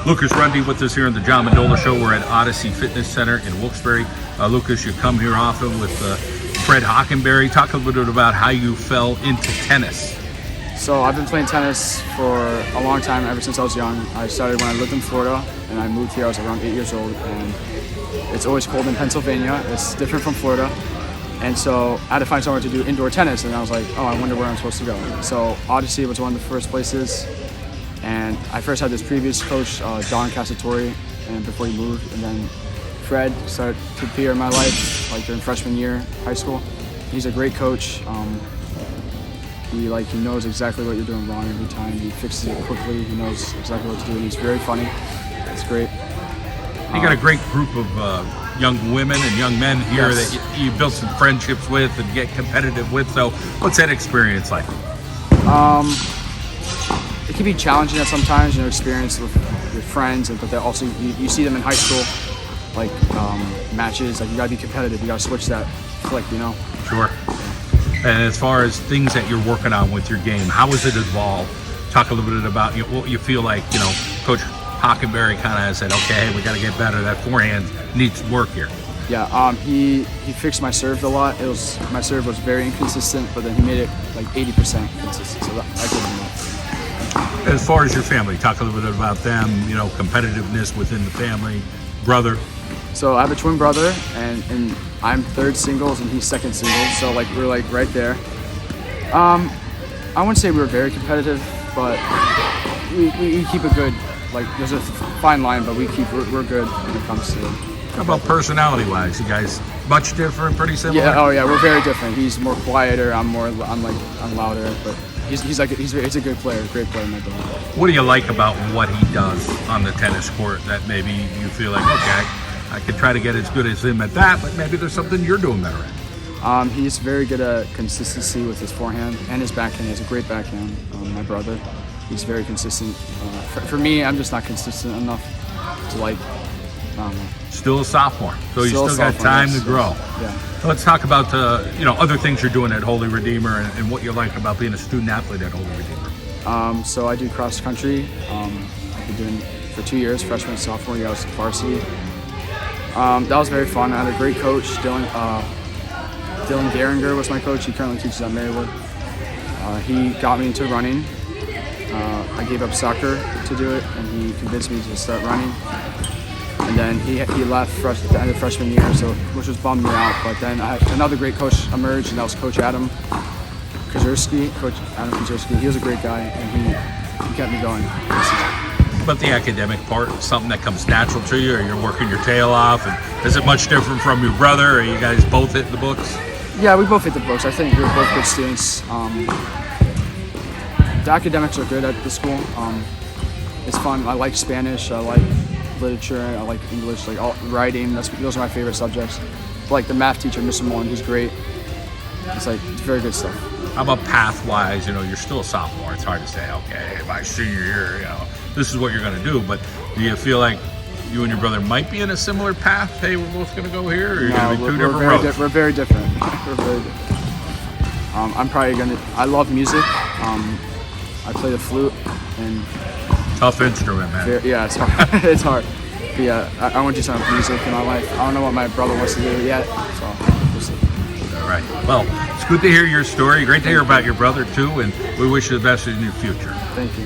Lukas Runde with us here on the John Mendola Show. We're at Odyssey Fitness Center in Wilkes-Barre. Lucas, you come here often with Fred Hockenberry. Talk a little bit about how you fell into tennis. So I've been playing tennis for a long time, ever since I was young. I started when I lived in Florida, and I moved here. I was around 8 years old, and it's always cold in Pennsylvania. It's different from Florida. And so I had to find somewhere to do indoor tennis, and I was like, oh, I wonder where I'm supposed to go. So Odyssey was one of the first places, and I first had this previous coach, Don Cassatori, and before he moved, and then Fred started to appear in my life, like during freshman year, high school. He's a great coach. He knows exactly what you're doing wrong every time. He fixes it quickly. He knows exactly what to do, and he's very funny. It's great. You got a great group of young women and young men here that you built some friendships with and get competitive with. So what's that experience like? It can be challenging at sometimes, experience with your friends, but then also you see them in high school, matches. You gotta be competitive. You gotta switch that flick, Sure. And as far as things that you're working on with your game, how has it evolved? Talk a little bit about what you feel like, Coach Hockenberry kind of said, okay, we got to get better. That forehand needs work here. Yeah, he fixed my serve a lot. My serve was very inconsistent, but then he made it 80% consistent. So I give him that. As far as your family, talk a little bit about them. Competitiveness within the family, brother. So I have a twin brother, and I'm third singles and he's second singles. So we're right there. I wouldn't say we were very competitive, but we keep a good. There's a fine line, but we're good when it comes to it. How about personality-wise? You guys much different, pretty similar? Yeah, we're very different. He's more quieter. I'm louder, but he's a good player, great player, my brother. What do you like about what he does on the tennis court that maybe you feel like, okay, I could try to get as good as him at that, but maybe there's something you're doing better at? He's very good at consistency with his forehand and his backhand. He has a great backhand, my brother. He's very consistent. For me, I'm just not consistent enough to I don't know. Still a sophomore, so you still got time to grow. Yeah. So let's talk about other things you're doing at Holy Redeemer and what you like about being a student athlete at Holy Redeemer. So I do cross country. I've been doing for 2 years, freshman and sophomore year. I was varsity. That was very fun. I had a great coach, Dylan Garinger was my coach. He currently teaches at Marywood. He got me into running. I gave up soccer to do it, and he convinced me to start running. And then he left at the end of freshman year, which was bummed me out. But then another great coach emerged, and that was Coach Adam Kazurski. Coach Adam Kazurski. He was a great guy, and he kept me going. But the academic part, something that comes natural to you, or you're working your tail off, and is it much different from your brother, or you guys both hit the books? Yeah, we both hit the books. I think we're both good students. The academics are good at the school. It's fun. I like Spanish. I like literature. I like English. Writing. Those are my favorite subjects. The math teacher, Mr. Mullen, he's great. It's very good stuff. How about path-wise? You're still a sophomore. It's hard to say, okay, my senior year, this is what you're going to do. But do you feel like you and your brother might be in a similar path? Hey, we're both going to go here, or you're going to be two different roads? We're very different. We're very different. I'm probably going to. I love music. I play the flute, and tough instrument, man. Yeah, it's hard. It's hard. But yeah, I want to do something with music in my life. I don't know what my brother wants to do yet, so we'll see. All right. Well, it's good to hear your story. Great to hear about your brother too, and we wish you the best in your future. Thank you.